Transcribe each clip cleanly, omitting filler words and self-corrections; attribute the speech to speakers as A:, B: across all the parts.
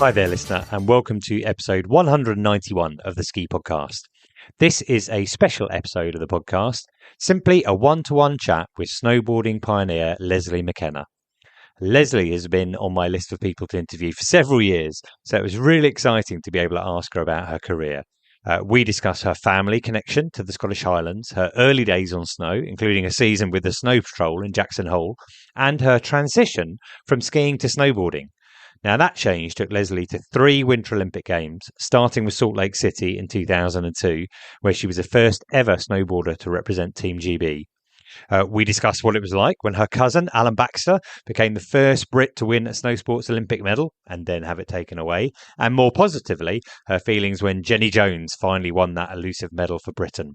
A: Hi there, listener, and welcome to episode 191 of the Ski Podcast. This is a special episode of the podcast, simply a one-to-one chat with snowboarding pioneer Lesley Mckenna. Lesley has been on my list of people to interview for several years, so it was really exciting to be able to ask her about her career. We discuss her family connection to the Scottish Highlands, her early days on snow, including a season with the Snow Patrol in Jackson Hole, and her transition from skiing to snowboarding. Now, that change took Lesley to 3 Winter Olympic Games, starting with Salt Lake City in 2002, where she was the first ever snowboarder to represent Team GB. We discussed what it was like when her cousin, Alain Baxter, became the first Brit to win a snowsports Olympic medal and then have it taken away, and more positively, her feelings when Jenny Jones finally won that elusive medal for Britain.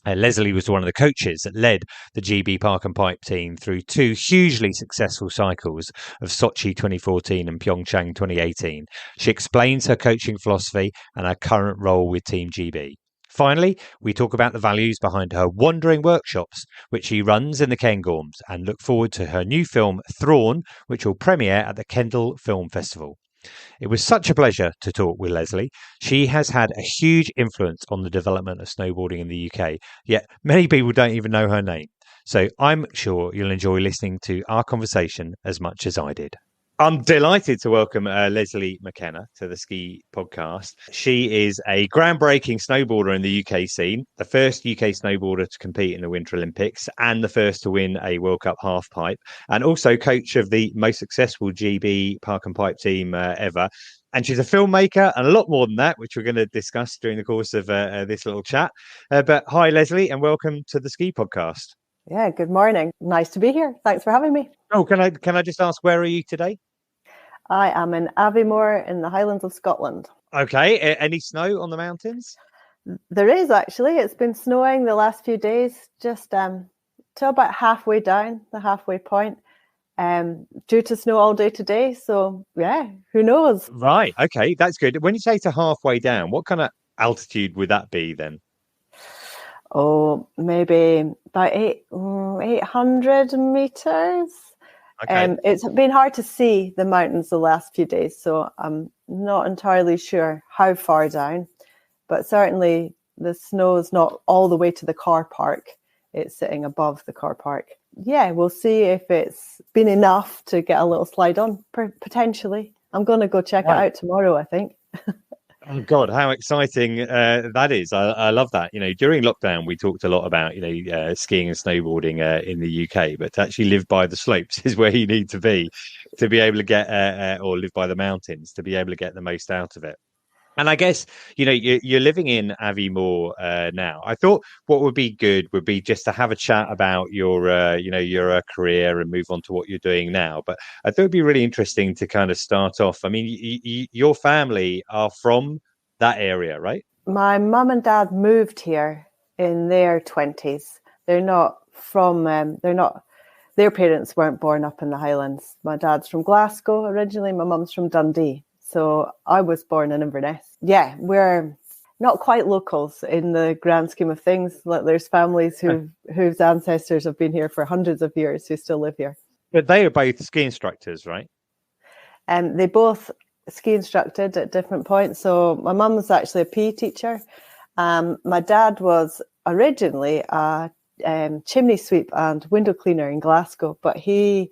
A: Lesley was one of the coaches that led the GB Park and Pipe team through 2 hugely successful cycles of Sochi 2014 and PyeongChang 2018. She explains her coaching philosophy and her current role with Team GB. Finally, we talk about the values behind her wandering workshops, which she runs in the Cairngorms, and look forward to her new film, Thrawn, which will premiere at the Kendal Film Festival. It was such a pleasure to talk with Lesley. She has had a huge influence on the development of snowboarding in the UK, yet many people don't even know her name. So I'm sure you'll enjoy listening to our conversation as much as I did. I'm delighted to welcome Lesley Mckenna to the Ski Podcast. She is a groundbreaking snowboarder in the UK scene, the first UK snowboarder to compete in the Winter Olympics and the first to win a World Cup halfpipe, and also coach of the most successful GB Park and Pipe team ever. And she's a filmmaker and a lot more than that, which we're going to discuss during the course of this little chat. But hi, Lesley, and welcome to the Ski Podcast.
B: Yeah, good morning. Nice to be here. Thanks for having me.
A: Oh, can I just ask, where are you today?
B: I am in Aviemore in the Highlands of Scotland.
A: Okay. Any snow on the mountains?
B: There is actually. It's been snowing the last few days, just to about halfway down the halfway point, due to snow all day today. So, yeah, who knows?
A: Right. Okay. That's good. When you say to halfway down, what kind of altitude would that be then?
B: Oh, maybe about 800 meters.
A: Okay.
B: It's been hard to see the mountains the last few days, so I'm not entirely sure how far down, but certainly the snow is not all the way to the car park. It's sitting above the car park. Yeah, we'll see if it's been enough to get a little slide on, potentially. I'm going to go check it out tomorrow, I think.
A: Oh God, how exciting that is. I love that. You know, during lockdown, we talked a lot about, skiing and snowboarding in the UK, but to actually live by the slopes is where you need to be able to get, or live by the mountains to be able to get the most out of it. And I guess, you're living in Aviemore now. I thought what would be good would be just to have a chat about your career and move on to what you're doing now. But I thought it'd be really interesting to kind of start off. I mean, your family are from that area, right?
B: My mum and dad moved here in their 20s. They're not from, their parents weren't born up in the Highlands. My dad's from Glasgow originally. My mum's from Dundee. So I was born in Inverness. Yeah, we're not quite locals in the grand scheme of things. Like, there's families whose ancestors have been here for hundreds of years who still live here.
A: But they are both ski instructors, right?
B: And they both ski instructed at different points. So my mum was actually a PE teacher. My dad was originally a chimney sweep and window cleaner in Glasgow, but he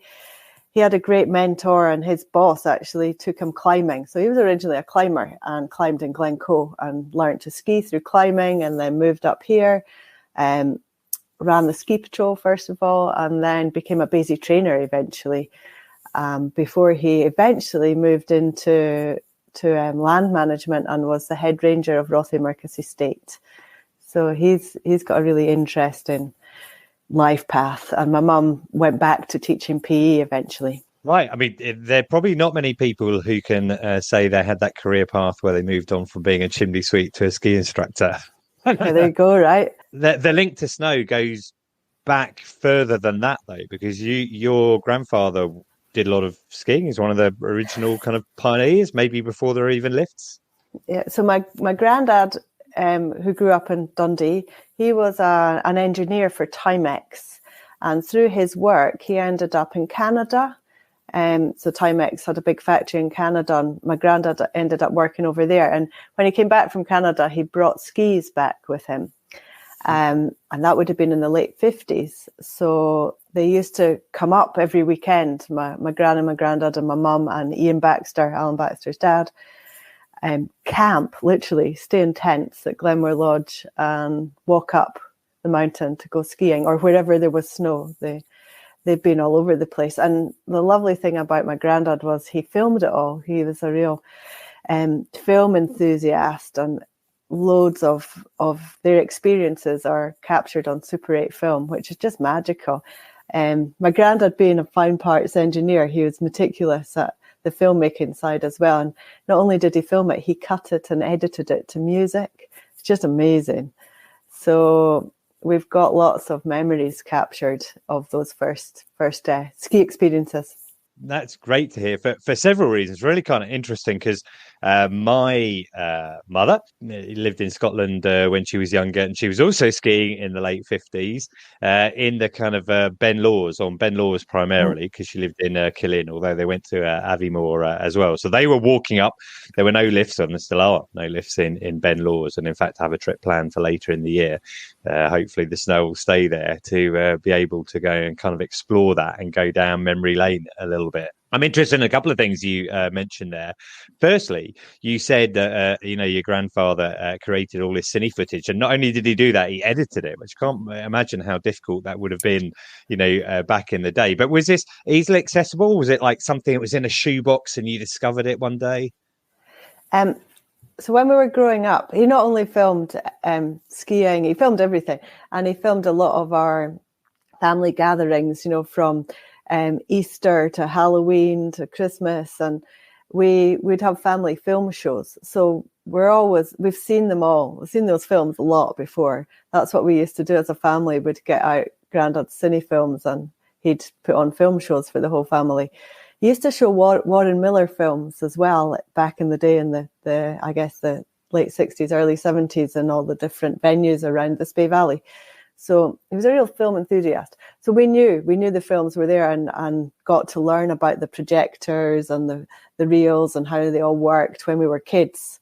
B: had a great mentor, and his boss actually took him climbing. So he was originally a climber and climbed in Glencoe and learned to ski through climbing, and then moved up here, ran the ski patrol first of all, and then became a basic trainer eventually, before he eventually moved into land management and was the head ranger of Rothiemurchus Estate. So he's got a really interesting life path, and my mum went back to teaching PE eventually.
A: Right. I mean, there are probably not many people who can say they had that career path where they moved on from being a chimney sweep to a ski instructor.
B: There you go, right?
A: The link to snow goes back further than that, though, because your grandfather did a lot of skiing. He's one of the original kind of pioneers, maybe before there were even lifts.
B: Yeah. So my granddad, who grew up in Dundee, he was an engineer for Timex, and through his work he ended up in Canada, So Timex had a big factory in Canada, and my granddad ended up working over there. And when he came back from Canada, he brought skis back with him. And that would have been in the late 50s. So they used to come up every weekend, my gran and my granddad and my mum and Iain Baxter, Alain Baxter's dad, camp, literally stay in tents at Glenmore Lodge and walk up the mountain to go skiing, or wherever there was snow. They've been all over the place. And the lovely thing about my granddad was he filmed it all. He was a real film enthusiast, and loads of their experiences are captured on Super 8 film, which is just magical. My granddad, being a fine parts engineer, he was meticulous at the filmmaking side as well. And not only did he film it, he cut it and edited it to music. It's just amazing. So we've got lots of memories captured of those first ski experiences.
A: That's great to hear for several reasons. Really kind of interesting because my mother lived in Scotland when she was younger, and she was also skiing in the late 50s in the kind of Ben Lawers primarily, because she lived in Killin, although they went to Aviemore as well. So they were walking up. There were no lifts on, there still are no lifts in Ben Lawers, and in fact have a trip planned for later in the year. Hopefully the snow will stay there to be able to go and kind of explore that and go down memory lane a little bit. I'm interested in a couple of things you mentioned there. Firstly, you said that your grandfather created all this cine footage, and not only did he do that, he edited it, which I can't imagine how difficult that would have been, back in the day. But was this easily accessible? Was it like something that was in a shoebox and you discovered it one day?
B: So when we were growing up, he not only filmed skiing, he filmed everything, and he filmed a lot of our family gatherings, from Easter to Halloween to Christmas, and we'd have family film shows. So we've seen them all. We've seen those films a lot before. That's what we used to do as a family. We'd get out Grandad's cine films, and he'd put on film shows for the whole family. He used to show Warren Miller films as well back in the day, in the late 60s, early 70s, and all the different venues around the Spey Valley. So he was a real film enthusiast. So we knew the films were there, and got to learn about the projectors and the reels and how they all worked when we were kids.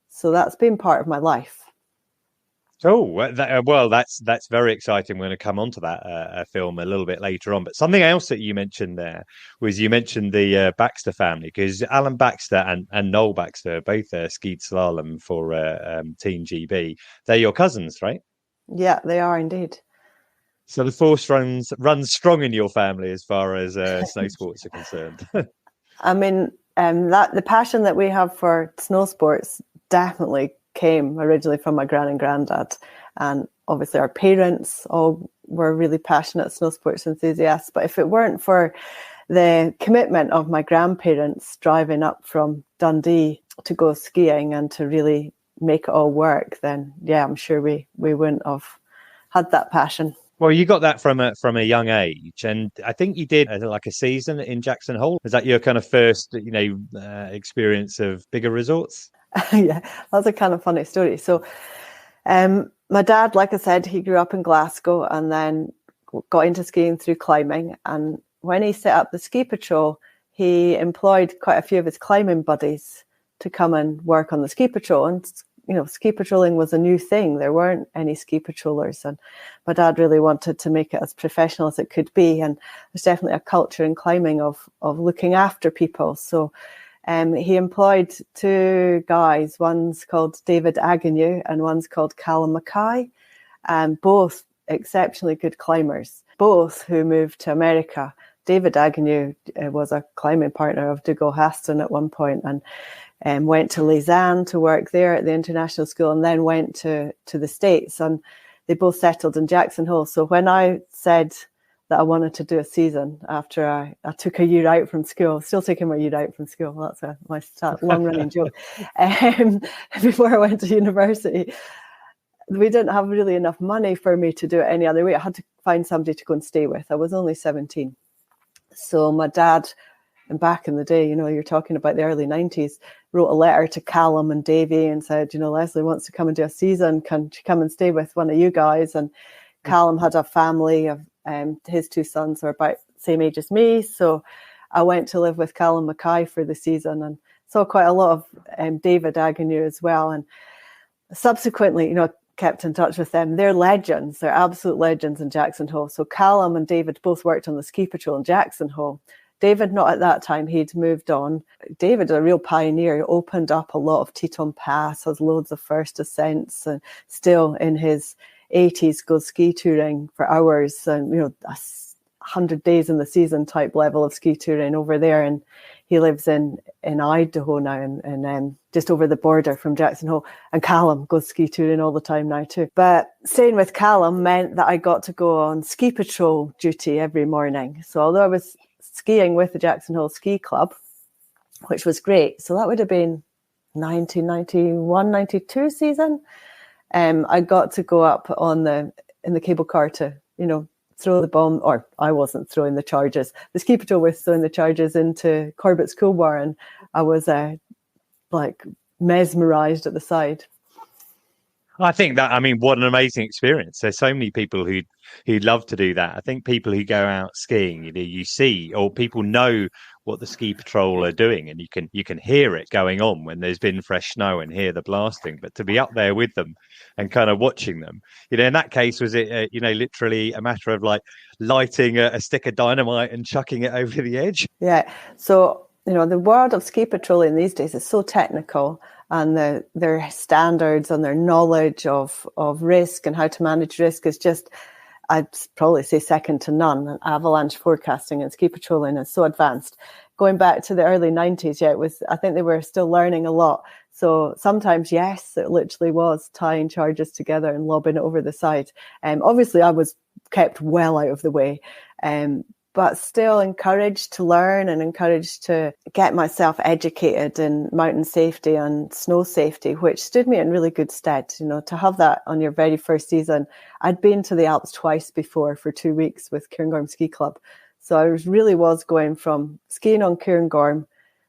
B: So that's been part of my life.
A: Oh, well, that's very exciting. We're going to come on to that film a little bit later on. But something else that you mentioned there was you mentioned the Baxter family, because Alain Baxter and Noel Baxter both skied slalom for Team GB. They're your cousins, right?
B: Yeah, they are indeed.
A: So the force runs strong in your family as far as snow sports are concerned.
B: I mean, that the passion that we have for snow sports definitely came originally from my gran and granddad, and obviously our parents all were really passionate snow sports enthusiasts. But if it weren't for the commitment of my grandparents driving up from Dundee to go skiing and to really make it all work, then yeah, I'm sure we wouldn't have had that passion.
A: Well, you got that from a young age, and I think you did like a season in Jackson Hole. Was that your kind of first, experience of bigger resorts?
B: Yeah, that's a kind of funny story. So, my dad, like I said, he grew up in Glasgow and then got into skiing through climbing. And when he set up the ski patrol, he employed quite a few of his climbing buddies to come and work on the ski patrol. And ski patrolling was a new thing. There weren't any ski patrollers, and my dad really wanted to make it as professional as it could be. And there's definitely a culture in climbing of looking after people. So he employed two guys. One's called David Agnew and one's called Callum Mackay, both exceptionally good climbers, both who moved to America. David Agnew was a climbing partner of Dougal Haston at one point, and went to Lausanne to work there at the international school, and then went to the States, and they both settled in Jackson Hole. So when I said that I wanted to do a season after I took a year out from school, still taking my year out from school, that's my long-running joke, before I went to university, we didn't have really enough money for me to do it any other way. I had to find somebody to go and stay with. I was only 17. So my dad, and back in the day, you're talking about the early 90s, wrote a letter to Callum and Davey and said, Lesley wants to come and do a season. Can she come and stay with one of you guys? And Callum had a family of his two sons were about the same age as me. So I went to live with Callum Mackay for the season and saw quite a lot of David Agnew as well. And subsequently, kept in touch with them. They're legends. They're absolute legends in Jackson Hole. So Callum and David both worked on the ski patrol in Jackson Hole. David, not at that time, he'd moved on. David, a real pioneer, he opened up a lot of Teton Pass, has loads of first ascents, and still in his 80s goes ski touring for hours, and 100 days in the season type level of ski touring over there. And he lives in Idaho now, and just over the border from Jackson Hole. And Callum goes ski touring all the time now too. But staying with Callum meant that I got to go on ski patrol duty every morning. So although I was skiing with the Jackson Hole Ski Club, which was great. So that would have been 1991, 92 season. I got to go up in the cable car to, throw the bomb, or I wasn't throwing the charges. The ski patrol was throwing the charges into Corbett's Cool Bar, and I was mesmerised at the side.
A: I think that, what an amazing experience. There's so many people who love to do that. I think people who go out skiing, you see, or people know what the ski patrol are doing, and you can hear it going on when there's been fresh snow and hear the blasting. But to be up there with them and kind of watching them, in that case, was it, literally a matter of like lighting a stick of dynamite and chucking it over the edge? Yeah.
B: So, the world of ski patrolling these days is so technical, and their standards and their knowledge of risk and how to manage risk is just, I'd probably say, second to none. And avalanche forecasting and ski patrolling is so advanced. Going back to the early 90s, I think they were still learning a lot. So sometimes, yes, it literally was tying charges together and lobbing it over the side. Obviously, I was kept well out of the way. But still encouraged to learn and encouraged to get myself educated in mountain safety and snow safety, which stood me in really good stead. To have that on your very first season. I'd been to the Alps twice before for 2 weeks with Cairngorms Ski Club. So I really was going from skiing on Cairngorm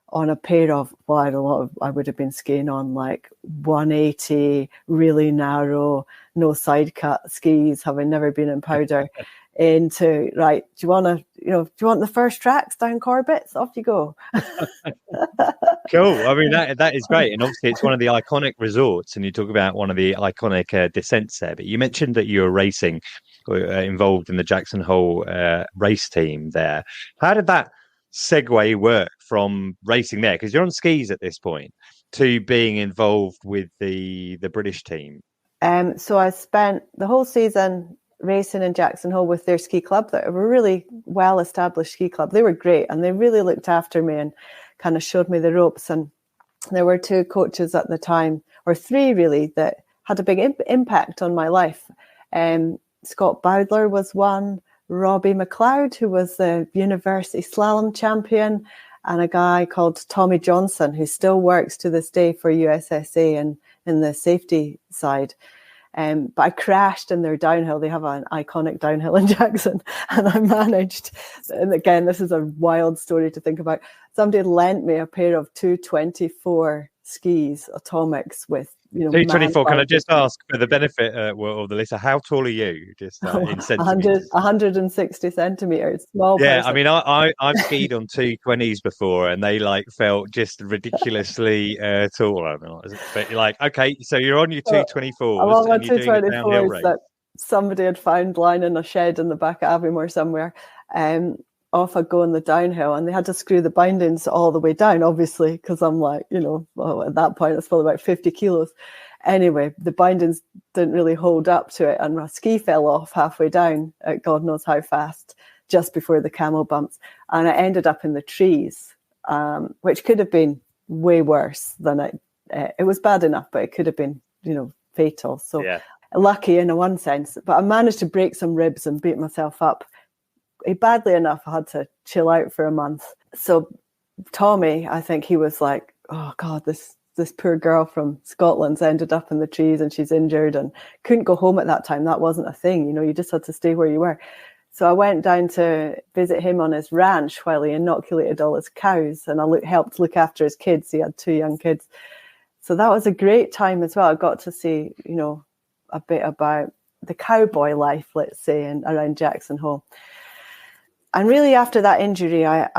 B: on a pair of, I would have been skiing on like 180, really narrow, no side cut skis, having never been in powder. Into right, do you want the first tracks down Corbett's? Off you go.
A: Cool. That is great, and obviously it's one of the iconic resorts, and you talk about one of the iconic descents there. But you mentioned that you were racing, involved in the Jackson Hole race team there. How did that segue work from racing there, because you're on skis at this point, to being involved with the British team?
B: So I spent the whole season racing in Jackson Hole with their ski club. That were a really well-established ski club. They were great, and they really looked after me and kind of showed me the ropes. And there were 2 coaches at the time, or 3 really, that had a big impact on my life. Scott Bowdler was one, Robbie McLeod, who was the university slalom champion, and a guy called Tommy Johnson, who still works to this day for USSA and in the safety side. But I crashed in their downhill. They have an iconic downhill in Jackson, and I managed, and again, this is a wild story to think about. Somebody lent me a pair of 224 skis, atomics, with
A: 224. Can I just ask, for the benefit of the listener, how tall are you? Just in centimeters. 160
B: centimeters. Small.
A: Yeah,
B: person.
A: I've skied on 220s before, and they felt just ridiculously tall. But okay, so you're on your 224s.
B: I'm on my 224s that somebody had found lying in a shed in the back of Aviemore somewhere. Off I go in the downhill, and they had to screw the bindings all the way down, obviously, because I'm at that point it's probably about 50 kilos. Anyway, the bindings didn't really hold up to it, and my ski fell off halfway down at God knows how fast, just before the camel bumps, and I ended up in the trees, which could have been way worse than it. It was bad enough, but it could have been, fatal. So lucky in one sense, but I managed to break some ribs and beat myself up. Badly enough, I had to chill out for a month. So Tommy, I think he was like, oh God, this poor girl from Scotland's ended up in the trees and she's injured and couldn't go home at that time. That wasn't a thing, you just had to stay where you were. So I went down to visit him on his ranch while he inoculated all his cows, and I helped look after his kids. He had 2 young kids. So that was a great time as well. I got to see, a bit about the cowboy life, let's say, around Jackson Hole. And really, after that injury, I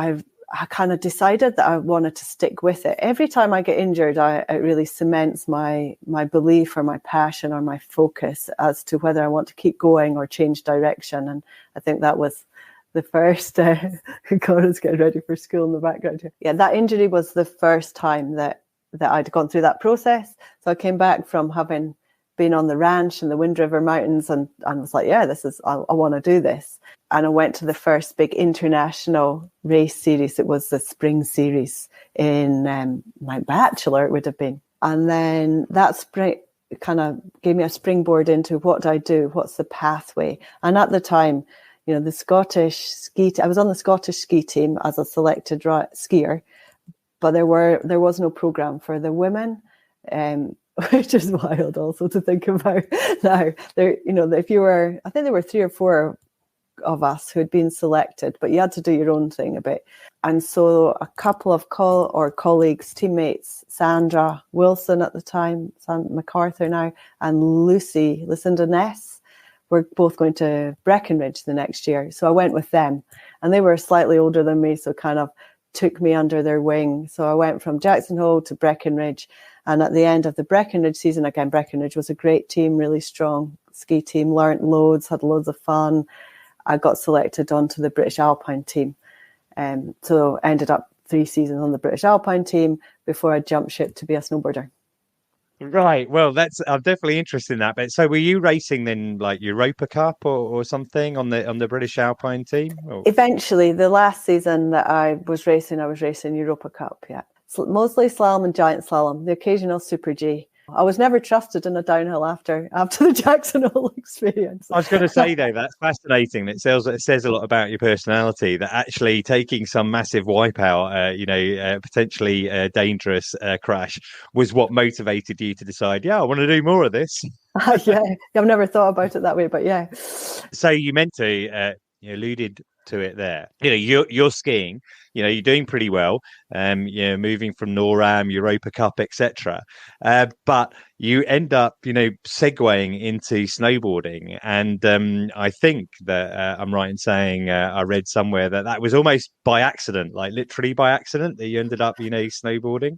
B: I kind of decided that I wanted to stick with it. Every time I get injured, it really cements my belief or my passion or my focus as to whether I want to keep going or change direction. And I think that was the first, God is getting ready for school in the background here. Yeah, that injury was the first time that I'd gone through that process. So I came back from having been on the ranch in the Wind River Mountains and was like, yeah, I want to do this. And I went to the first big international race series. It was the spring series in my bachelor, it would have been. And then that spring kind of gave me a springboard into what do I do? What's the pathway? And at the time, you know, the Scottish I was on the Scottish ski team as a selected skier, but there was no program for the women, which is wild also to think about now. There, you know, if you were, I think there were 3 or 4 of us who had been selected, but you had to do your own thing a bit. And so a couple of colleagues, teammates, Sandra Wilson at the time, Sandra MacArthur now, and Lucinda Ness, were both going to Breckenridge the next year. So I went with them, and they were slightly older than me, so kind of took me under their wing. So I went from Jackson Hole to Breckenridge, and at the end of the Breckenridge season, again, Breckenridge was a great team, really strong ski team, learnt loads, had loads of fun. I got selected onto the British Alpine team. So ended up 3 seasons on the British Alpine team before I jumped ship to be a snowboarder.
A: Right. Well, I'm definitely interested in that. But so were you racing then like Europa Cup or something on the British Alpine team? Or?
B: Eventually, the last season that I was racing Europa Cup, yeah. So mostly slalom and giant slalom, the occasional Super G. I was never trusted in a downhill after the Jackson Hole experience.
A: I was going to say, though, that's fascinating. It says a lot about your personality that actually taking some massive wipeout, potentially dangerous crash was what motivated you to decide, I want to do more of this.
B: Yeah, I've never thought about it that way, but yeah.
A: So you meant to, you alluded to it there. You know, you're skiing. You know, you're doing pretty well. Moving from NORAM, Europa Cup, etc. But you end up, segueing into snowboarding, and I think that I'm right in saying I read somewhere that was almost by accident, like literally by accident, that you ended up, snowboarding.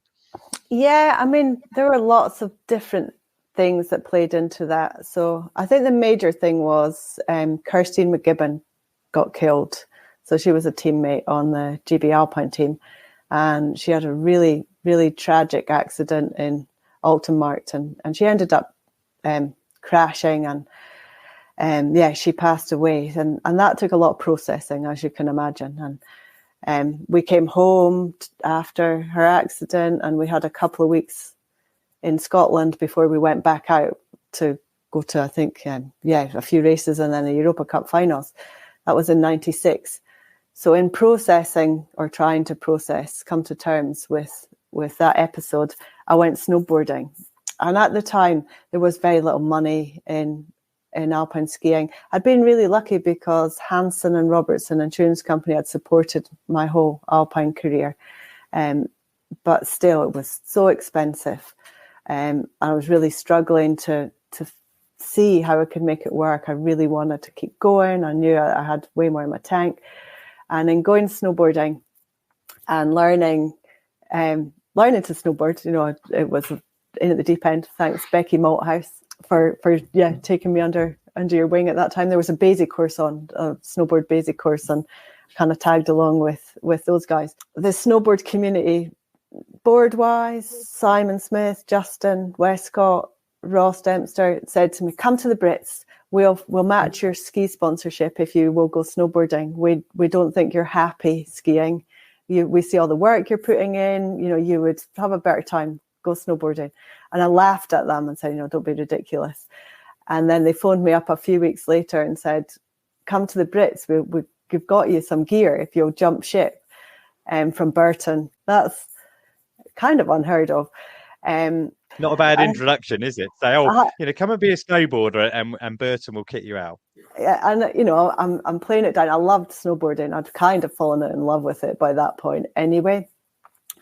B: Yeah, I mean, there were lots of different things that played into that. So I think the major thing was Kirsteen McGibbon got killed. So she was a teammate on the GB Alpine team, and she had a really, really tragic accident in Altenmarkt, and she ended up crashing, and she passed away, and that took a lot of processing, as you can imagine. And we came home after her accident, and we had a couple of weeks in Scotland before we went back out to go to, I think, a few races and then the Europa Cup finals. That was in 96. So in processing, or trying to process, come to terms with that episode, I went snowboarding. And at the time, there was very little money in alpine skiing. I'd been really lucky because Hansen and Robertson Insurance Company had supported my whole alpine career. But still, it was so expensive. I was really struggling to see how I could make it work. I really wanted to keep going. I knew I had way more in my tank. And in going snowboarding and learning to snowboard, it was in at the deep end. Thanks, Becci Malthouse, for taking me under your wing at that time. There was a basic course on, a snowboard basic course, and kind of tagged along with those guys. The snowboard community, board-wise, Simon Smith, Justin Westcott, Ross Dempster said to me, come to the Brits. We'll match your ski sponsorship if you will go snowboarding. We don't think you're happy skiing. We see all the work you're putting in. You would have a better time. Go snowboarding. And I laughed at them and said, don't be ridiculous. And then they phoned me up a few weeks later and said, come to the Brits. We've got you some gear if you'll jump ship from Burton. That's kind of unheard of.
A: Not a bad introduction, is it? Say, come and be a snowboarder, and Burton will kit you out.
B: Yeah, and I'm playing it down. I loved snowboarding. I'd kind of fallen in love with it by that point, anyway.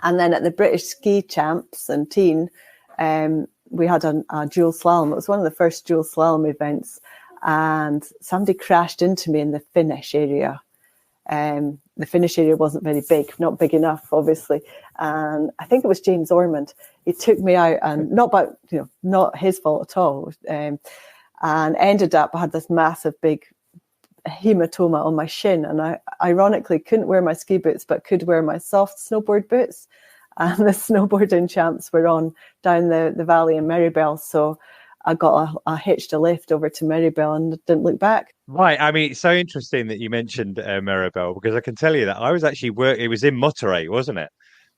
B: And then at the British Ski Champs and Teen, we had a dual slalom. It was one of the first dual slalom events, and somebody crashed into me in the finish area. The finish area wasn't very big, not big enough, obviously. And I think it was James Ormond. He took me out, and not his fault at all. And ended up, I had this massive big hematoma on my shin, and I ironically couldn't wear my ski boots, but could wear my soft snowboard boots. And the snowboarding champs were on down the valley in Meribel, so I hitched a lift over to Meribel and didn't look back.
A: Right. I mean, it's so interesting that you mentioned Meribel, because I can tell you that I was actually it was in Monterey, wasn't it?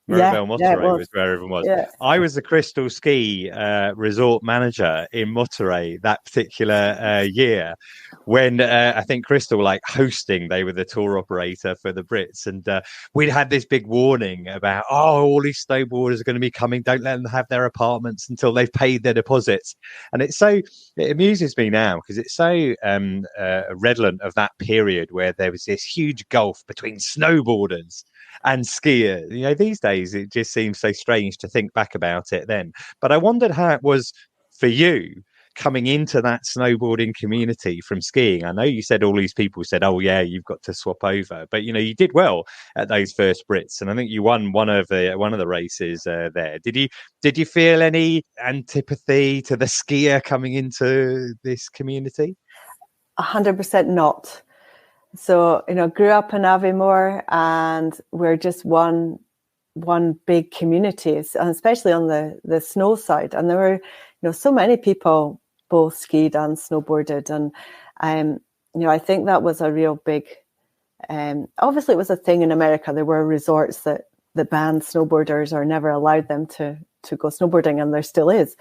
A: Meribel Monterey was where everyone was.
B: Yeah.
A: I was the Crystal Ski resort manager in Monterey that particular year, when I think Crystal hosting, they were the tour operator for the Brits, and we'd had this big warning about, all these snowboarders are going to be coming, don't let them have their apartments until they've paid their deposits. And it amuses me now, because it's so redolent of that period where there was this huge gulf between snowboarders and skiers. These days it just seems so strange to think back about it then. But I wondered how it was for you coming into that snowboarding community from skiing. I know you said all these people said, "Oh yeah, you've got to swap over," but you did well at those first Brits, and I think you won one of the races there. Did you feel any antipathy to the skier coming into this community?
B: 100% not. So, grew up in Aviemore, and we're just one big community, and especially on the snow side. And there were, so many people both skied and snowboarded. And, I think that was a real big, obviously it was a thing in America. There were resorts that banned snowboarders or never allowed them to go snowboarding, and there still is.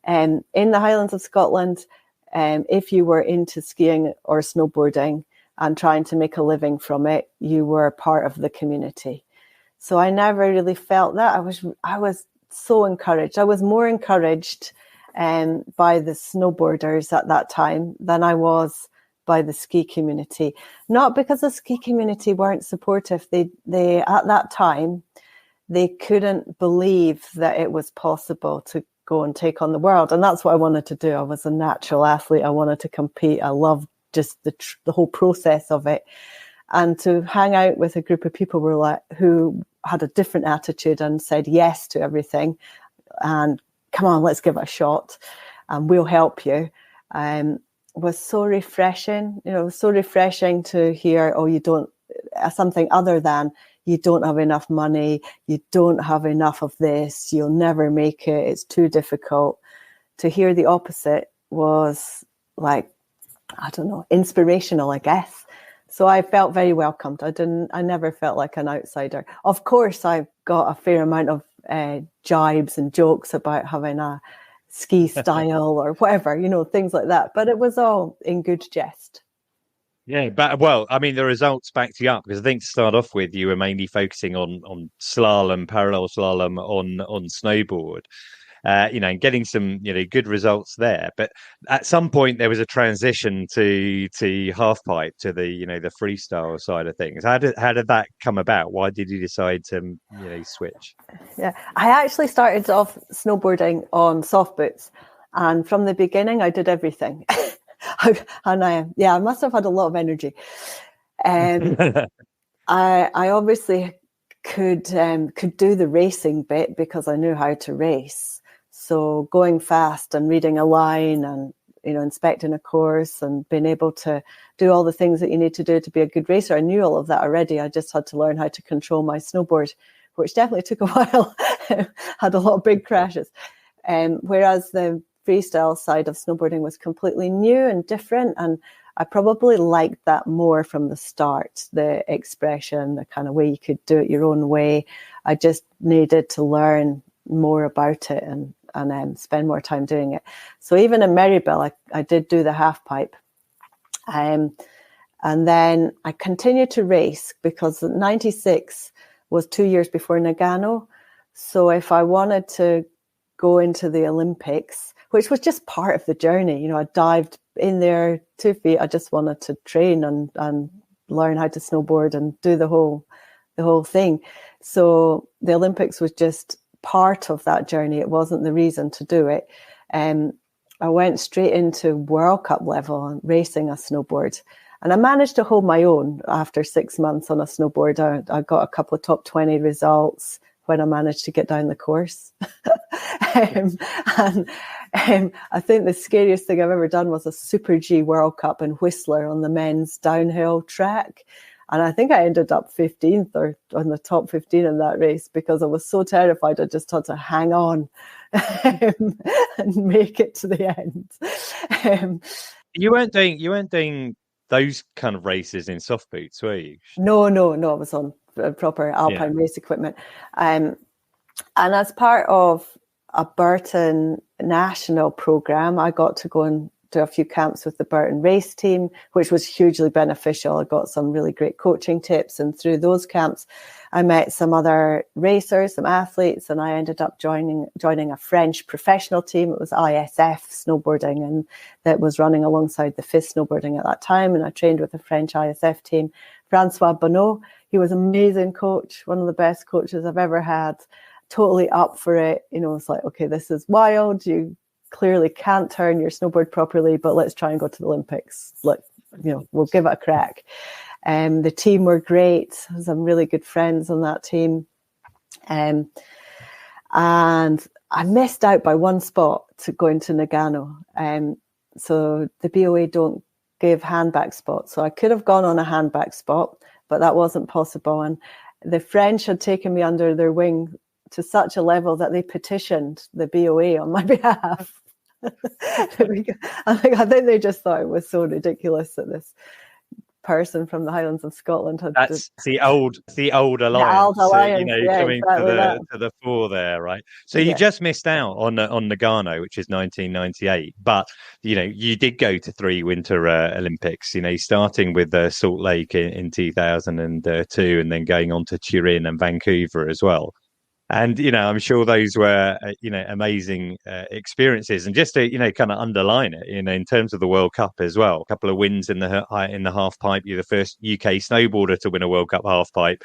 B: In the Highlands of Scotland, if you were into skiing or snowboarding and trying to make a living from it, you were part of the community. So I never really felt that. I was so encouraged. I was more encouraged by the snowboarders at that time than I was by the ski community. Not because the ski community weren't supportive. They at that time, they couldn't believe that it was possible to go and take on the world. And that's what I wanted to do. I was a natural athlete. I wanted to compete. I loved just the whole process of it. And to hang out with a group of people who had a different attitude and said yes to everything, and come on, let's give it a shot, and we'll help you, was so refreshing. So refreshing to hear, you don't, something other than, you don't have enough money, you don't have enough of this, you'll never make it, it's too difficult. To hear the opposite was inspirational, I guess. So I felt very welcomed. I never felt like an outsider. Of course, I got a fair amount of jibes and jokes about having a ski style or whatever, things like that. But it was all in good jest.
A: Yeah, but the results backed you up, because I think to start off with, you were mainly focusing on slalom, parallel slalom on snowboard. And getting some, good results there. But at some point there was a transition to half pipe, to the freestyle side of things. How did that come about? Why did you decide to, switch? Yeah,
B: I actually started off snowboarding on soft boots, and from the beginning I did everything. I must have had a lot of energy. I obviously could do the racing bit because I knew how to race. So going fast and reading a line and, inspecting a course and being able to do all the things that you need to do to be a good racer, I knew all of that already. I just had to learn how to control my snowboard, which definitely took a while. Had a lot of big crashes. Whereas the freestyle side of snowboarding was completely new and different. And I probably liked that more from the start, the expression, the kind of way you could do it your own way. I just needed to learn more about it and spend more time doing it. So even in Meribel, I did do the half pipe. And then I continued to race, because 96 was 2 years before Nagano. So if I wanted to go into the Olympics, which was just part of the journey, I dived in there 2 feet. I just wanted to train and learn how to snowboard and do the whole thing. So the Olympics was just part of that journey. It wasn't the reason to do it. I went straight into World Cup level and racing a snowboard. And I managed to hold my own after 6 months on a snowboard. I got a couple of top 20 results when I managed to get down the course. And I think the scariest thing I've ever done was a Super G World Cup in Whistler on the men's downhill track. And I think I ended up 15th or on the top 15 in that race because I was so terrified. I just had to hang on and make it to the end.
A: You weren't doing those kind of races in soft boots, were you?
B: No. I was on proper alpine race equipment. And as part of a Burton national program, I got to go and do a few camps with the Burton race team, which was hugely beneficial. I got some really great coaching tips, and through those camps I met some other racers, some athletes, and I ended up joining a French professional team. It was ISF snowboarding, and that was running alongside the FIS snowboarding at that time, and I trained with the French ISF team. Francois Bonneau, he was an amazing coach, one of the best coaches I've ever had, totally up for it. You know, it's like, okay, this is wild, you clearly can't turn your snowboard properly, but let's try and go to the Olympics. Look, you know, we'll give it a crack. The team were great. Some really good friends on that team. And I missed out by one spot to going to Nagano. So the BOA don't give handback spots. So I could have gone on a handback spot, but that wasn't possible. And the French had taken me under their wing to such a level that they petitioned the BOA on my behalf. I think they just thought it was so ridiculous that this person from the Highlands of Scotland had.
A: That's the old alliance.
B: The old alliance,
A: you know,
B: yeah,
A: coming
B: exactly
A: to the fore there, right? So you just missed out on Nagano, which is 1998, but you know you did go to 3 Winter Olympics. You know, starting with Salt Lake in 2002, and then going on to Turin and Vancouver as well. And, you know, I'm sure those were, amazing experiences. And just to, kind of underline it, in terms of the World Cup as well, a couple of wins in the half pipe. You're the first UK snowboarder to win a World Cup half pipe,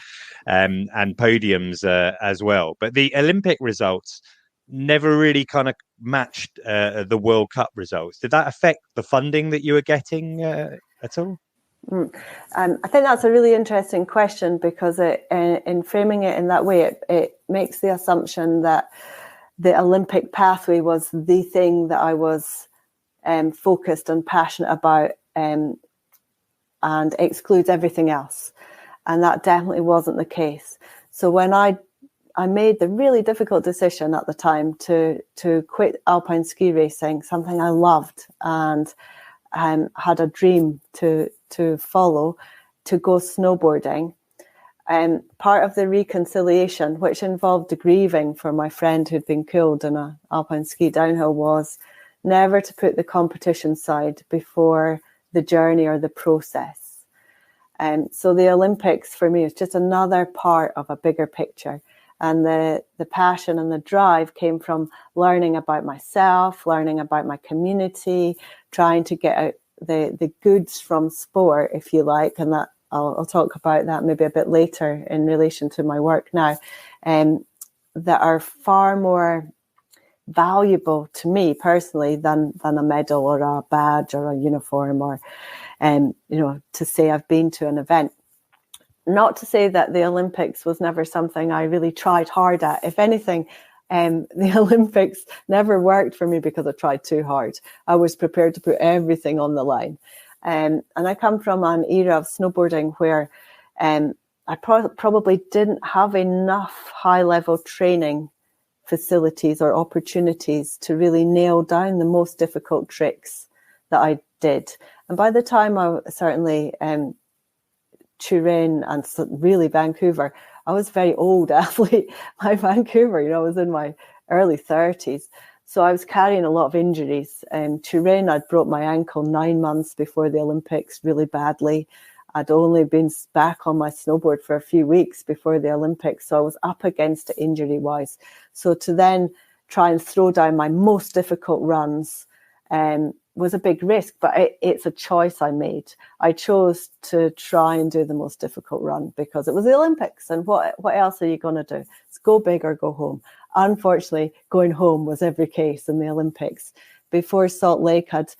A: and podiums as well. But the Olympic results never really kind of matched the World Cup results. Did that affect the funding that you were getting at all?
B: I think that's a really interesting question because in framing it in that way, it makes the assumption that the Olympic pathway was the thing that I was focused and passionate about, and excludes everything else. And that definitely wasn't the case. So when I made the really difficult decision at the time to quit alpine ski racing, something I loved and had a dream to follow, to go snowboarding. Part of the reconciliation, which involved grieving for my friend who'd been killed in an alpine ski downhill, was never to put the competition side before the journey or the process. So the Olympics for me is just another part of a bigger picture. And the passion and the drive came from learning about myself, learning about my community, trying to get out the goods from sport, if you like, and that I'll talk about that maybe a bit later in relation to my work now, that are far more valuable to me personally than a medal or a badge or a uniform or, to say I've been to an event. Not to say that the Olympics was never something I really tried hard at. If anything, the Olympics never worked for me because I tried too hard. I was prepared to put everything on the line. And I come from an era of snowboarding where I probably didn't have enough high-level training facilities or opportunities to really nail down the most difficult tricks that I did. And by the time I certainly Turin and really Vancouver, I was a very old athlete. By Vancouver, I was in my early 30s. So I was carrying a lot of injuries. Turin, I'd broke my ankle 9 months before the Olympics really badly. I'd only been back on my snowboard for a few weeks before the Olympics. So I was up against it injury-wise. So to then try and throw down my most difficult runs was a big risk, but it's a choice I made. I chose to try and do the most difficult run because it was the Olympics, and what else are you going to do? It's go big or go home. Unfortunately, going home was every case in the Olympics. Before Salt Lake, I'd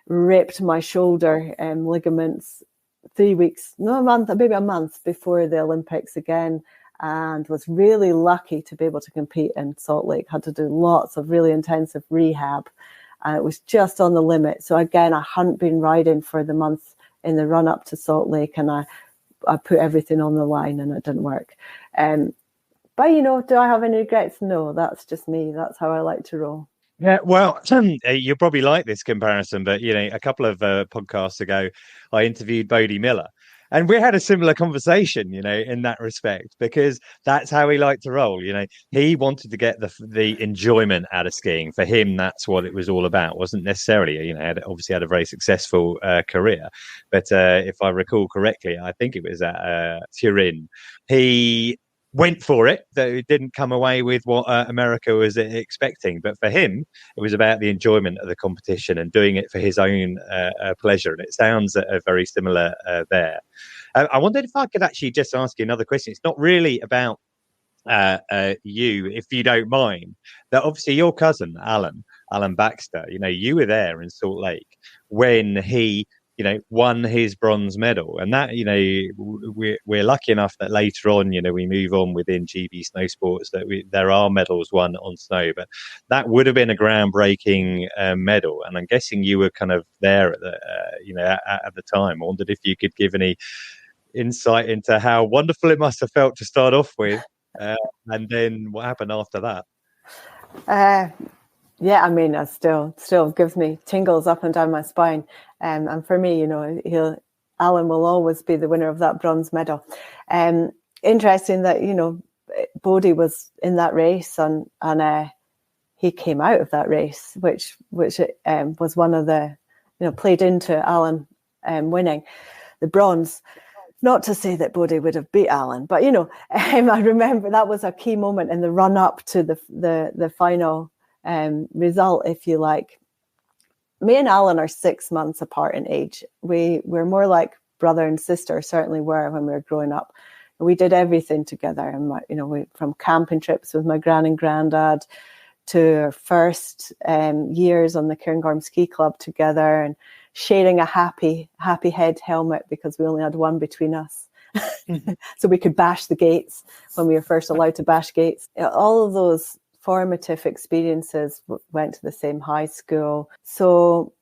B: ripped my shoulder ligaments 3 weeks, no, a month, maybe a month before the Olympics again, and was really lucky to be able to compete in Salt Lake. Had to do lots of really intensive rehab, and it was just on the limit. So again, I hadn't been riding for the month in the run up to Salt Lake, and I put everything on the line, and it didn't work. But, you know, do I have any regrets? No, that's just me. That's how I like to roll.
A: Yeah, well, you'll probably like this comparison, but, you know, a couple of podcasts ago, I interviewed Bode Miller, and we had a similar conversation, you know, in that respect, because that's how he liked to roll. You know, he wanted to get the enjoyment out of skiing. For him, that's what it was all about. It wasn't necessarily, you know, obviously had a very successful career. But if I recall correctly, I think it was at Turin. He went for it, though it didn't come away with what America was expecting. But for him, it was about the enjoyment of the competition and doing it for his own pleasure. And it sounds very similar there. I wondered if I could actually just ask you another question. It's not really about you, if you don't mind. That obviously your cousin, Alain Baxter, you know, you were there in Salt Lake when he, you know, won his bronze medal. And that, you know, we're lucky enough that later on, you know, we move on within GB Snowsports that there are medals won on snow, but that would have been a groundbreaking medal. And I'm guessing you were kind of there at the, you know, at the time. I wondered if you could give any insight into how wonderful it must have felt to start off with, and then what happened after that.
B: Yeah, I mean, it still gives me tingles up and down my spine. And for me, you know, Alain will always be the winner of that bronze medal. Interesting that, you know, Bode was in that race, and he came out of that race, which was one of the, you know, played into Alain winning the bronze. Not to say that Bode would have beat Alain, but, you know, I remember that was a key moment in the run up to the final result, if you like. Me and Alain are 6 months apart in age. We're more like brother and sister, certainly were when we were growing up. We did everything together, and you know, from camping trips with my gran and granddad to our first years on the Cairngorms ski club together, and sharing a happy head helmet because we only had one between us. So we could bash the gates when we were first allowed to bash gates. All of those formative experiences, went to the same high school. So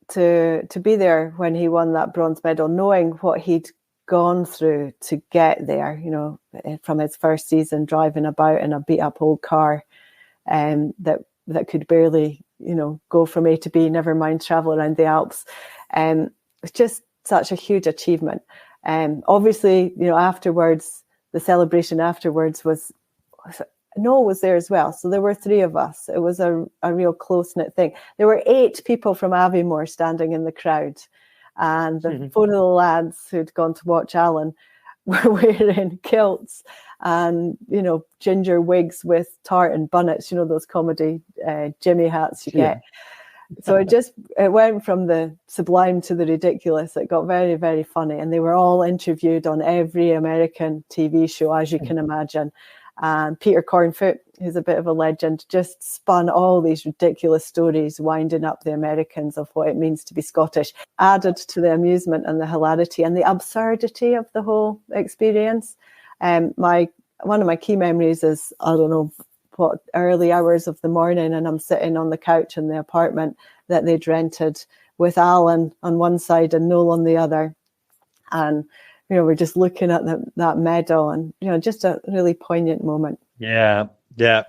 B: to be there when he won that bronze medal, knowing what he'd gone through to get there, you know, from his first season driving about in a beat up old car that could barely, you know, go from A to B, never mind travel around the Alps. It's just such a huge achievement. Obviously, you know, afterwards, the celebration afterwards was Noel was there as well. So there were 3 of us. It was a real close-knit thing. There were 8 people from Aviemore standing in the crowd. And the 4 of the lads who'd gone to watch Alain were wearing kilts and, you know, ginger wigs with tartan bonnets, you know, those comedy Jimmy hats you get. So it went from the sublime to the ridiculous. It got very, very funny. And they were all interviewed on every American TV show, as you can imagine. And Peter Cornfoot, who's a bit of a legend, just spun all these ridiculous stories, winding up the Americans of what it means to be Scottish, added to the amusement and the hilarity and the absurdity of the whole experience. One of my key memories is, I don't know, what, early hours of the morning, and I'm sitting on the couch in the apartment that they'd rented with Alain on one side and Noel on the other. And you know, we're just looking at that medal, and, you know, just a really poignant moment.
A: Yeah.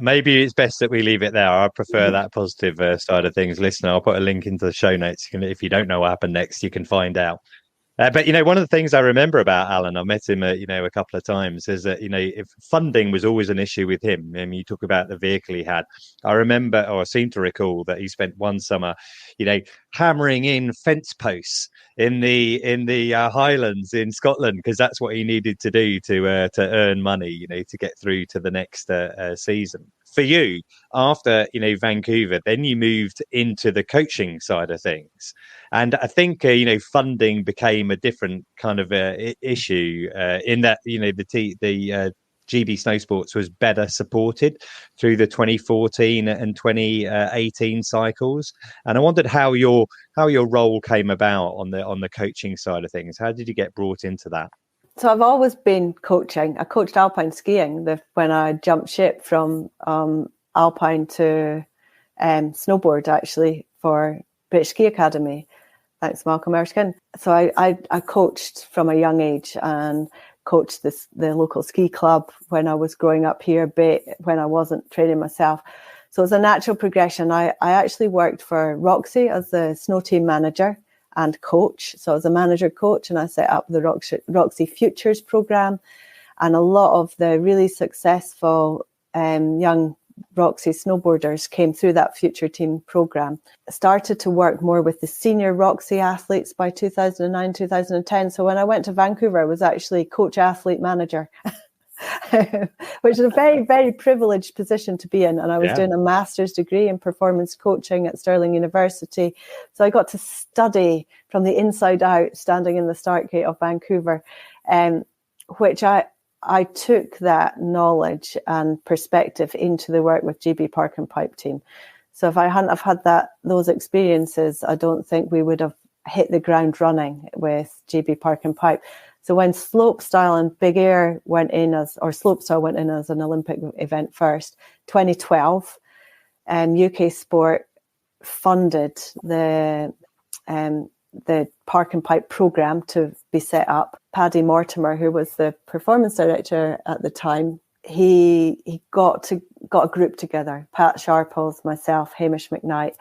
A: Maybe it's best that we leave it there. I prefer that positive side of things. Listen, I'll put a link into the show notes. If you don't know what happened next, you can find out. But, you know, one of the things I remember about Alain, I met him, you know, a couple of times, is that, you know, if funding was always an issue with him. I mean, you talk about the vehicle he had. I remember, or I seem to recall, that he spent one summer, you know, hammering in fence posts in the Highlands in Scotland, because that's what he needed to do to earn money, you know, to get through to the next season. For you, after, you know, Vancouver, then you moved into the coaching side of things. And I think, you know, funding became a different kind of issue in that, you know, the GB Snowsports was better supported through the 2014 and 2018 cycles. And I wondered how your role came about on the coaching side of things. How did you get brought into that?
B: So I've always been coaching. I coached alpine skiing when I jumped ship from alpine to snowboard, actually, for British Ski Academy. Thanks, Malcolm Erskine. So I coached from a young age and coached the local ski club when I was growing up here a bit, when I wasn't training myself. So it was a natural progression. I actually worked for Roxy as the snow team manager and coach. So I was a manager coach, and I set up the Roxy Futures program. And a lot of the really successful young Roxy snowboarders came through that future team program. I started to work more with the senior Roxy athletes by 2009, 2010. So when I went to Vancouver, I was actually coach athlete manager, which is a very, very privileged position to be in. And I was doing a master's degree in performance coaching at Stirling University. So I got to study from the inside out, standing in the start gate of Vancouver, which I took that knowledge and perspective into the work with GB Park and Pipe team. So if I hadn't have had those experiences, I don't think we would have hit the ground running with GB Park and Pipe. So when slopestyle and big air slopestyle went in as an Olympic event first, 2012, UK Sport funded the Park and Pipe program to be set up. Paddy Mortimer, who was the performance director at the time, he got a group together. Pat Sharples, myself, Hamish McKnight.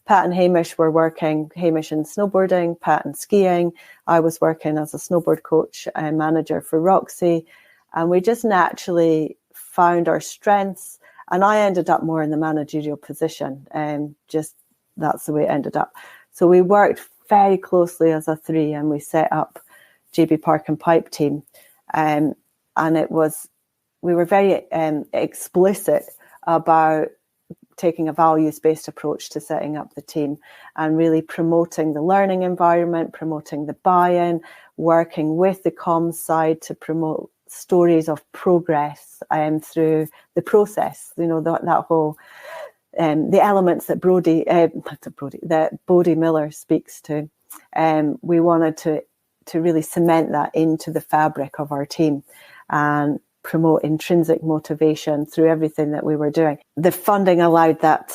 B: Pat and Hamish were working, Hamish in snowboarding, Pat in skiing. I was working as a snowboard coach and manager for Roxy. And we just naturally found our strengths. And I ended up more in the managerial position. Just that's the way it ended up. So we worked very closely as a three, and we set up GB Park and Pipe team. And we were very explicit about taking a values-based approach to setting up the team and really promoting the learning environment, promoting the buy-in, working with the comms side to promote stories of progress through the process. You know, that whole the elements that Bode Miller speaks to. We wanted to really cement that into the fabric of our team and promote intrinsic motivation through everything that we were doing. The funding allowed that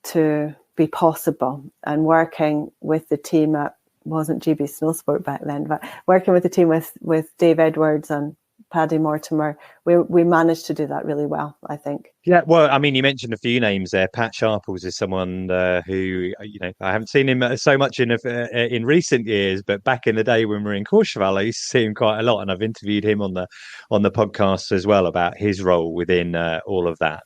B: to be possible, and working with the team wasn't GB Snowsport back then, but working with the team with Dave Edwards and Paddy Mortimer, we managed to do that really well, I think.
A: Yeah, well, I mean, you mentioned a few names there. Pat Sharples is someone who, I haven't seen him so much in recent years, but back in the day when we were in Courchevel, I used to see him quite a lot, and I've interviewed him on the podcast as well about his role within all of that.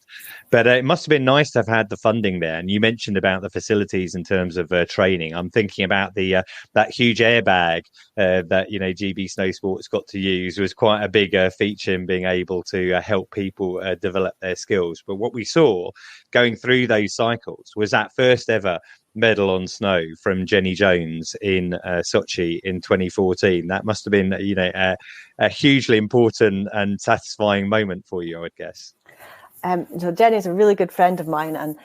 A: But it must have been nice to have had the funding there. And you mentioned about the facilities in terms of training. I'm thinking about that huge airbag that GB Snowsports got to use was quite a big feature in being able to help people develop their skills. But what we saw going through those cycles was that first ever medal on snow from Jenny Jones in Sochi in 2014. That must have been, a hugely important and satisfying moment for you, I would guess.
B: So Jenny's a really good friend of mine, and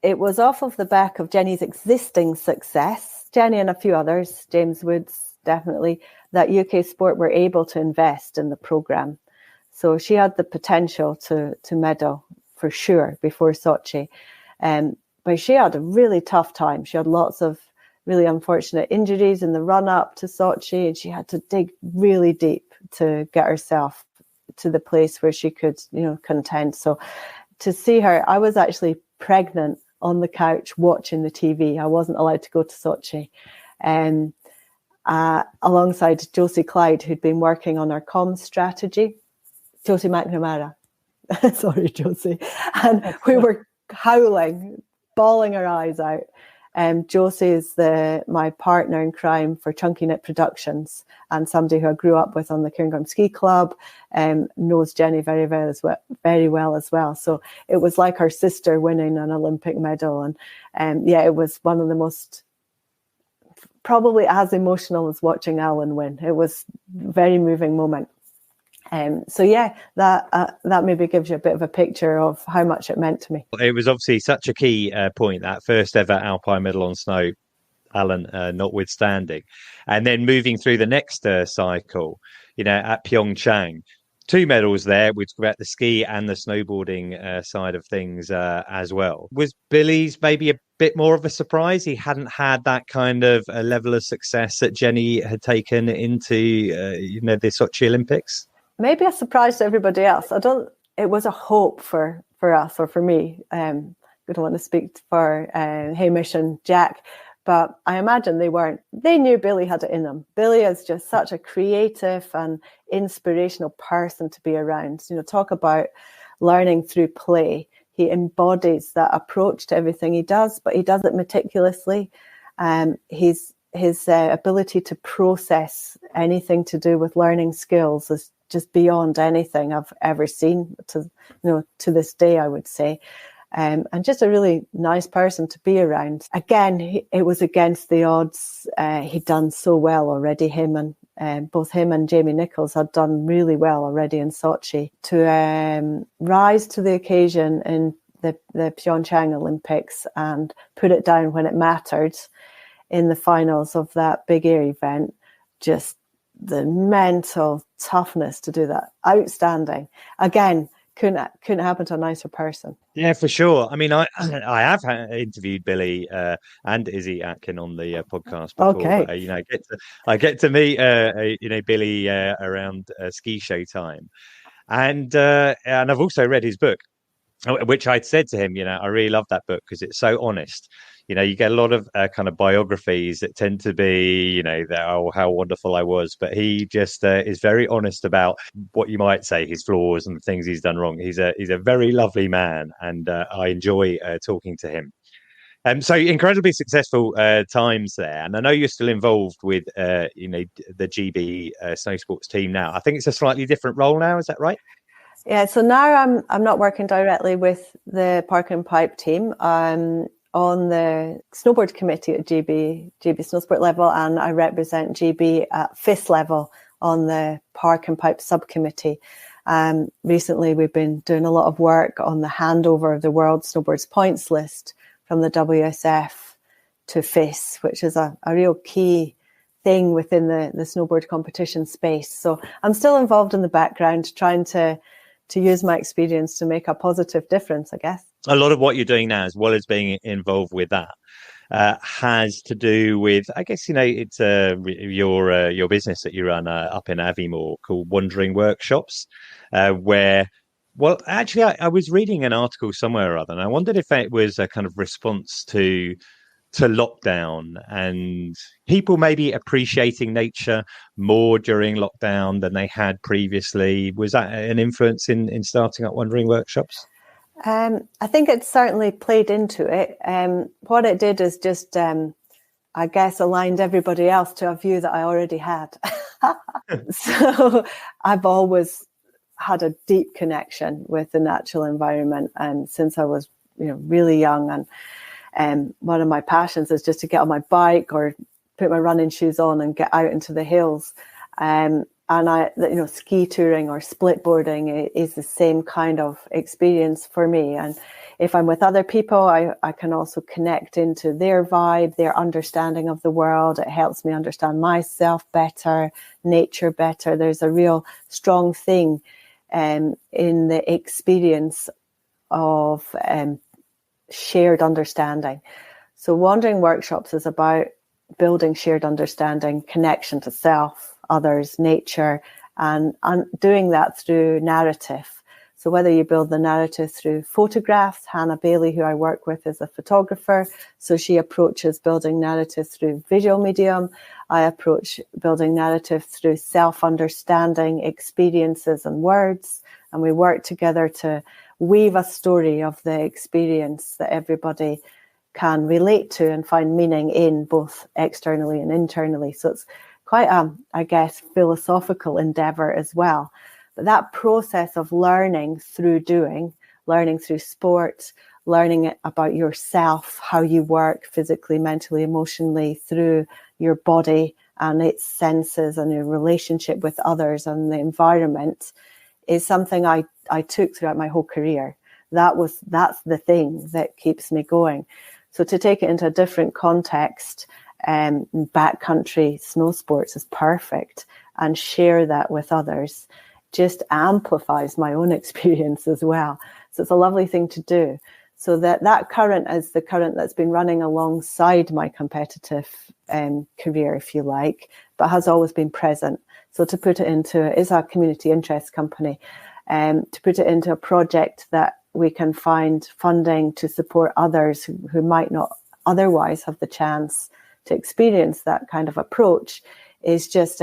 B: it was off of the back of Jenny's existing success. Jenny and a few others, James Woods definitely, that UK Sport were able to invest in the program. So she had the potential to medal for sure before Sochi. But she had a really tough time. She had lots of really unfortunate injuries in the run-up to Sochi, and she had to dig really deep to get herself to the place where she could, contend. So to see her, I was actually pregnant on the couch watching the TV. I wasn't allowed to go to Sochi. Alongside Josie Clyde, who'd been working on our comms strategy. Josie McNamara. Sorry, Josie. And we were howling, bawling our eyes out. Josie is my partner in crime for Chunky Knit Productions, and somebody who I grew up with on the Cairngorms Ski Club, knows Jenny very well as well. So it was like her sister winning an Olympic medal. And it was one of the most, probably as emotional as watching Alain win. It was a very moving moment. So yeah, that maybe gives you a bit of a picture of how much it meant to me.
A: It was obviously such a key point, that first ever Alpine medal on snow, Alain notwithstanding. And then moving through the next cycle, at PyeongChang, 2 medals there, which were at the ski and the snowboarding side of things as well. Was Billy's maybe a bit more of a surprise? He hadn't had that kind of a level of success that Jenny had taken into, the Sochi Olympics?
B: Maybe a surprise to everybody else. It was a hope for us, or for me. I don't want to speak for Hamish and Jack, but I imagine they knew Billy had it in them. Billy is just such a creative and inspirational person to be around. Talk about learning through play. He embodies that approach to everything he does, but he does it meticulously. His ability to process anything to do with learning skills is just beyond anything I've ever seen to this day, I would say. And just a really nice person to be around. Again, it was against the odds. He'd done so well already. Both him and Jamie Nichols had done really well already in Sochi. To rise to the occasion in the PyeongChang Olympics and put it down when it mattered in the finals of that big air event, just the mental toughness to do that. Outstanding. Again, couldn't happen to a nicer person.
A: Yeah, for sure. I mean, I have interviewed Billy and Izzy Atkin on the podcast before.
B: Okay.
A: But, I get to meet Billy around ski show time, and I've also read his book, which I'd said to him, I really love that book because it's so honest. You get a lot of kind of biographies that tend to be, how wonderful I was. But he just is very honest about what you might say, his flaws and the things he's done wrong. He's a very lovely man, and I enjoy talking to him. So incredibly successful times there. And I know you're still involved with, the GB snow sports team now. I think it's a slightly different role now. Is that right?
B: Yeah, so now I'm not working directly with the Park and Pipe team. I'm on the snowboard committee at GB Snowsport level, and I represent GB at FIS level on the Park and Pipe subcommittee. Recently, we've been doing a lot of work on the handover of the World Snowboards Points List from the WSF to FIS, which is a real key thing within the snowboard competition space. So I'm still involved in the background, trying to use my experience to make a positive difference, I guess.
A: A lot of what you're doing now, as well as being involved with that, has to do with, I guess, it's your business that you run up in Aviemore called Wandering Workshops, where, well, actually, I was reading an article somewhere or other, and I wondered if it was a kind of response to lockdown and people maybe appreciating nature more during lockdown than they had previously. Was that an influence in starting up Wandering Workshops?
B: I think it certainly played into it. What it did is just, I guess, aligned everybody else to a view that I already had. So I've always had a deep connection with the natural environment, and since I was really young, and one of my passions is just to get on my bike or put my running shoes on and get out into the hills. And ski touring or split boarding is the same kind of experience for me. And if I'm with other people, I can also connect into their vibe, their understanding of the world. It helps me understand myself better, nature better. There's a real strong thing in the experience of shared understanding. So Wandering Workshops is about building shared understanding, connection to self, others, nature, and doing that through narrative. So whether you build the narrative through photographs, Hannah Bailey, who I work with, is a photographer, so she approaches building narrative through visual medium. I approach building narrative through self-understanding, experiences and words, and we work together to weave a story of the experience that everybody can relate to and find meaning in, both externally and internally. So it's quite I guess, philosophical endeavor as well. But that process of learning through doing, learning through sport, learning about yourself, how you work physically, mentally, emotionally, through your body and its senses and your relationship with others and the environment is something I took throughout my whole career. That's the thing that keeps me going. So to take it into a different context, backcountry snow sports is perfect, and share that with others just amplifies my own experience as well. So it's a lovely thing to do. So that current is the current that's been running alongside my competitive career, if you like, but has always been present. So to put it into, it's a community interest company, to put it into a project that we can find funding to support others who might not otherwise have the chance to experience that kind of approach is just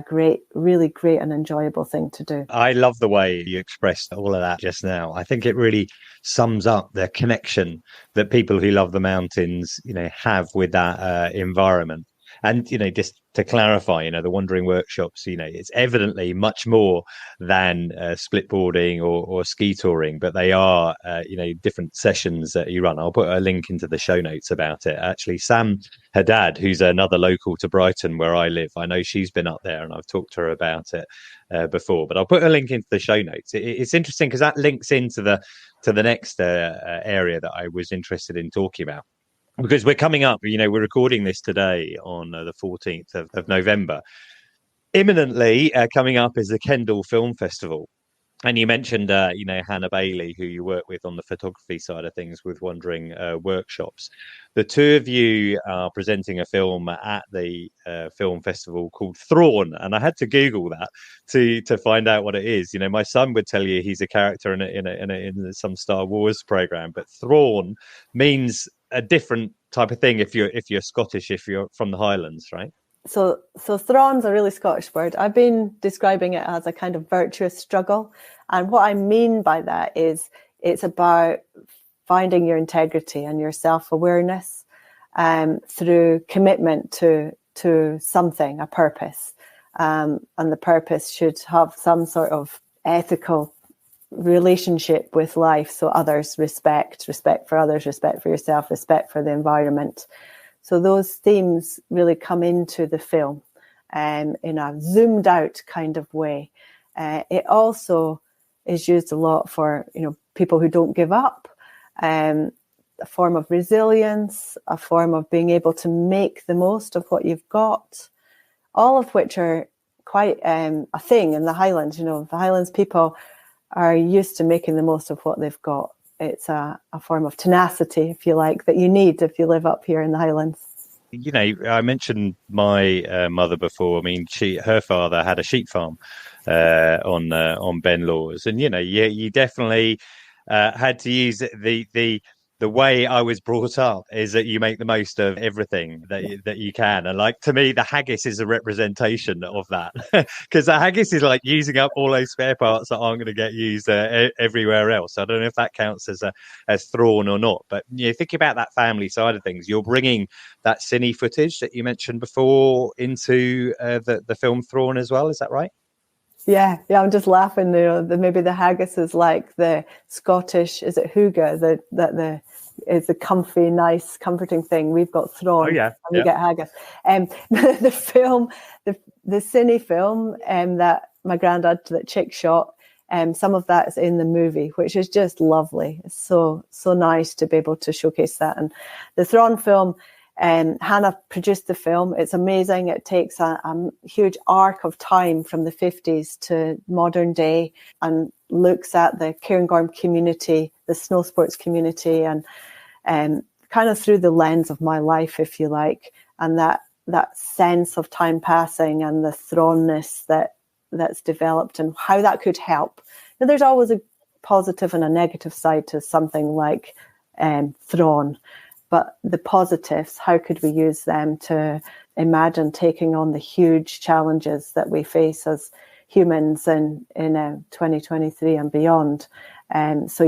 B: great, really great and enjoyable thing to do.
A: I love the way you expressed all of that just now. I think it really sums up the connection that people who love the mountains, have with that environment. And, just to clarify, the Wandering Workshops, it's evidently much more than split boarding or ski touring, but they are, different sessions that you run. I'll put a link into the show notes about it. Actually, Sam Haddad, who's another local to Brighton where I live, I know she's been up there and I've talked to her about it before, but I'll put a link into the show notes. It's interesting because that links into the next area that I was interested in talking about. Because we're coming up, we're recording this today on the 14th of November. Imminently coming up is the Kendal Film Festival. And you mentioned, Hannah Bailey, who you work with on the photography side of things with Wandering Workshops. The two of you are presenting a film at the film festival called Thrawn. And I had to Google that to find out what it is. My son would tell you he's a character in some Star Wars program, but Thrawn means a different type of thing if you're Scottish, if you're from the Highlands, right?
B: So Thrawn's a really Scottish word. I've been describing it as a kind of virtuous struggle. And what I mean by that is it's about finding your integrity and your self-awareness through commitment to something, a purpose. And the purpose should have some sort of ethical relationship with life. So others, respect for others, respect for yourself, respect for the environment. So those themes really come into the film in a zoomed out kind of way. It also is used a lot for, people who don't give up, a form of resilience, a form of being able to make the most of what you've got, all of which are quite a thing in the Highlands. The Highlands people are used to making the most of what they've got. It's a form of tenacity, if you like, that you need if you live up here in the Highlands.
A: I mentioned my mother before. I mean, her father had a sheep farm on Ben Lawes, and you definitely had to use the way I was brought up is that you make the most of everything that you can. And to me, the haggis is a representation of that, because the haggis is like using up all those spare parts that aren't going to get used everywhere else. I don't know if that counts as Thrawn or not, but thinking about that family side of things, you're bringing that cine footage that you mentioned before into the film Thrawn as well. Is that right?
B: Yeah, I'm just laughing. Maybe the haggis is like the Scottish, is it hygge? Is the comfy, nice, comforting thing. We've got Thrawn, and we get haggis. The film, the cine film, that my granddad, that chick shot, some of that is in the movie, which is just lovely. It's so nice to be able to showcase that. And the Thrawn film. Hannah produced the film. It's amazing. It takes a huge arc of time from the 50s to modern day and looks at the Cairngorm community, the snow sports community, and kind of through the lens of my life, if you like, and that sense of time passing and the Thrownness that's developed and how that could help. Now, there's always a positive and a negative side to something like Thrawn. But the positives, how could we use them to imagine taking on the huge challenges that we face as humans in 2023 and beyond? That's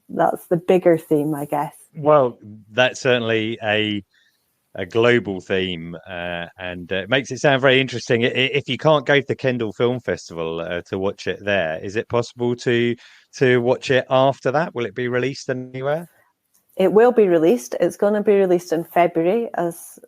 B: the bigger theme, I guess.
A: Well, that's certainly a global theme, and it makes it sound very interesting. If you can't go to the Kendal Film Festival to watch it there, is it possible to watch it after that? Will it be released anywhere?
B: It will be released. It's going to be released in February as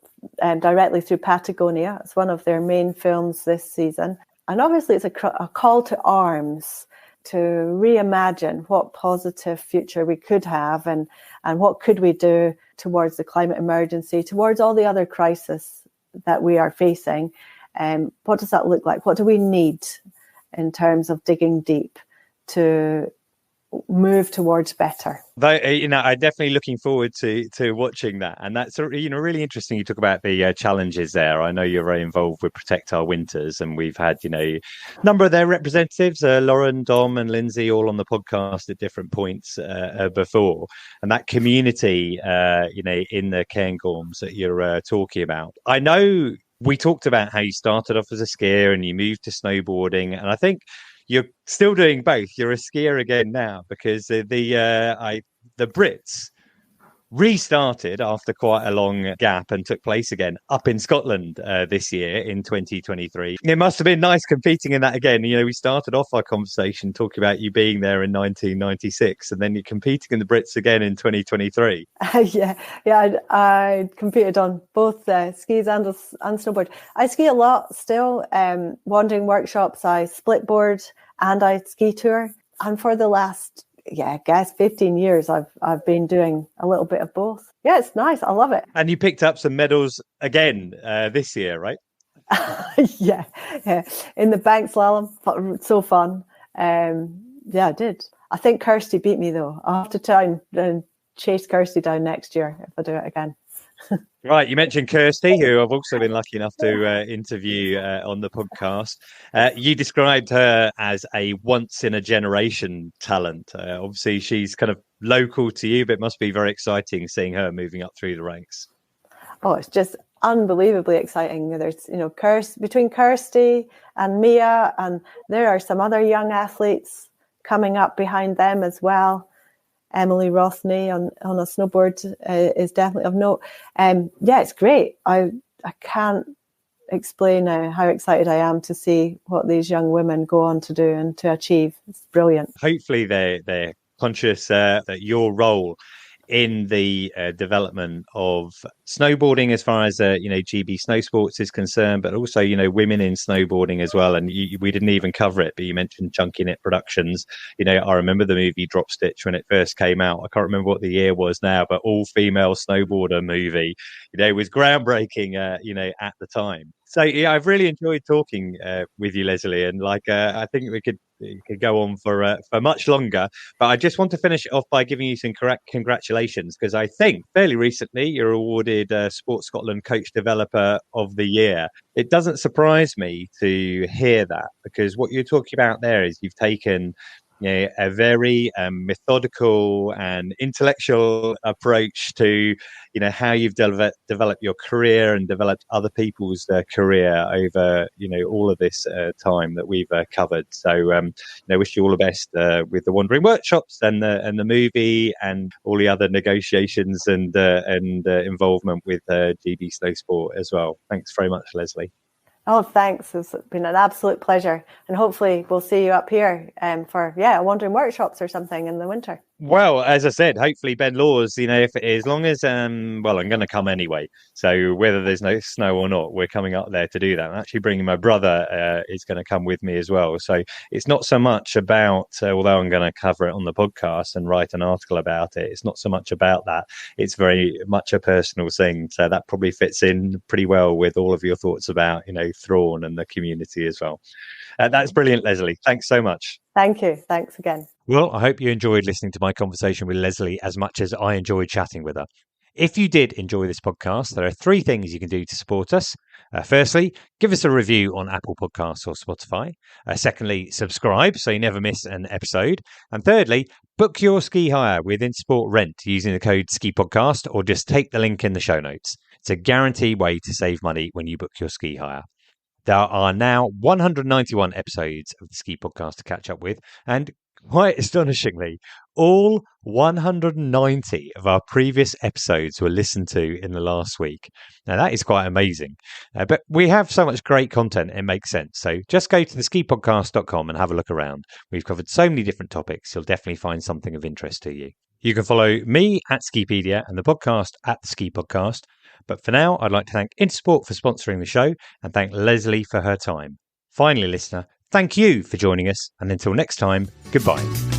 B: directly through Patagonia. It's one of their main films this season. And obviously it's a call to arms to reimagine what positive future we could have and what could we do towards the climate emergency, towards all the other crises that we are facing. What does that look like? What do we need in terms of digging deep to move towards better?
A: I'm definitely looking forward to watching that, and that's really interesting. You talk about the challenges there. I know you're very involved with Protect Our Winters, and we've had a number of their representatives, Lauren, Dom, and Lindsay, all on the podcast at different points before. And that community, in the Cairngorms that you're talking about. I know we talked about how you started off as a skier and you moved to snowboarding, and I think you're still doing both. You're a skier again now, because the Brits restarted after quite a long gap and took place again up in Scotland this year in 2023. It must have been nice competing in that again. We started off our conversation talking about you being there in 1996, and then you're competing in the Brits again in 2023.
B: Yeah, I competed on both skis and snowboard. I ski a lot still. Wandering workshops, I split board and I ski tour. And for the last 15 years, I've been doing a little bit of both. Yeah, it's nice. I love it.
A: And you picked up some medals again this year, right?
B: yeah. In the bank slalom, so fun. I did. I think Kirsty beat me though. I'll have to try and chase Kirsty down next year if I do it again.
A: Right, you mentioned Kirsty, who I've also been lucky enough to interview on the podcast. You described her as a once-in-a-generation talent. Obviously, she's kind of local to you, but it must be very exciting seeing her moving up through the ranks.
B: Oh, it's just unbelievably exciting. There's, between Kirsty and Mia, and there are some other young athletes coming up behind them as well. Emily Rothney on a snowboard is definitely of note. It's great. I can't explain how excited I am to see what these young women go on to do and to achieve. It's brilliant.
A: Hopefully they're conscious that your role in the development of snowboarding, as far as GB Snowsports is concerned, but also women in snowboarding as well. And we didn't even cover it, but you mentioned Chunky Knit Productions. I remember the movie Dropstitch when it first came out. I can't remember what the year was now, but all female snowboarder movie. Was groundbreaking. At the time. So I've really enjoyed talking with you, Lesley, and I think we could go on for much longer. But I just want to finish it off by giving you some congratulations, because I think fairly recently you're awarded Sports Scotland Coach Developer of the Year. It doesn't surprise me to hear that, because what you're talking about there is you've taken a very methodical and intellectual approach to how you've developed your career and developed other people's career over all of this time that we've covered. So wish you all the best with the Wandering Workshops and the movie and all the other negotiations and involvement with GB Snowsport as well. Thanks very much, Lesley.
B: Oh, thanks. It's been an absolute pleasure. And hopefully we'll see you up here for Wandering Workshops or something in the winter.
A: Well, as I said, hopefully Ben Laws, if as long as, I'm going to come anyway. So whether there's no snow or not, we're coming up there to do that. I'm actually bringing my brother is going to come with me as well. So it's not so much about, although I'm going to cover it on the podcast and write an article about it, it's not so much about that. It's very much a personal thing. So that probably fits in pretty well with all of your thoughts about, Thrawn and the community as well. That's brilliant, Lesley. Thanks so much.
B: Thank you. Thanks again.
A: Well, I hope you enjoyed listening to my conversation with Lesley as much as I enjoyed chatting with her. If you did enjoy this podcast, there are 3 things you can do to support us. Firstly, give us a review on Apple Podcasts or Spotify. Secondly, subscribe so you never miss an episode. And thirdly, book your ski hire with InSport Rent using the code SKIPODCAST, or just take the link in the show notes. It's a guaranteed way to save money when you book your ski hire. There are now 191 episodes of the Ski Podcast to catch up with, and quite astonishingly, all 190 of our previous episodes were listened to in the last week. Now, that is quite amazing. But we have so much great content, it makes sense. So just go to theskipodcast.com and have a look around. We've covered so many different topics. You'll definitely find something of interest to you. You can follow me at Skipedia and the podcast at the Ski Podcast. But for now, I'd like to thank Intersport for sponsoring the show and thank Lesley for her time. Finally, listener, thank you for joining us. And until next time, goodbye.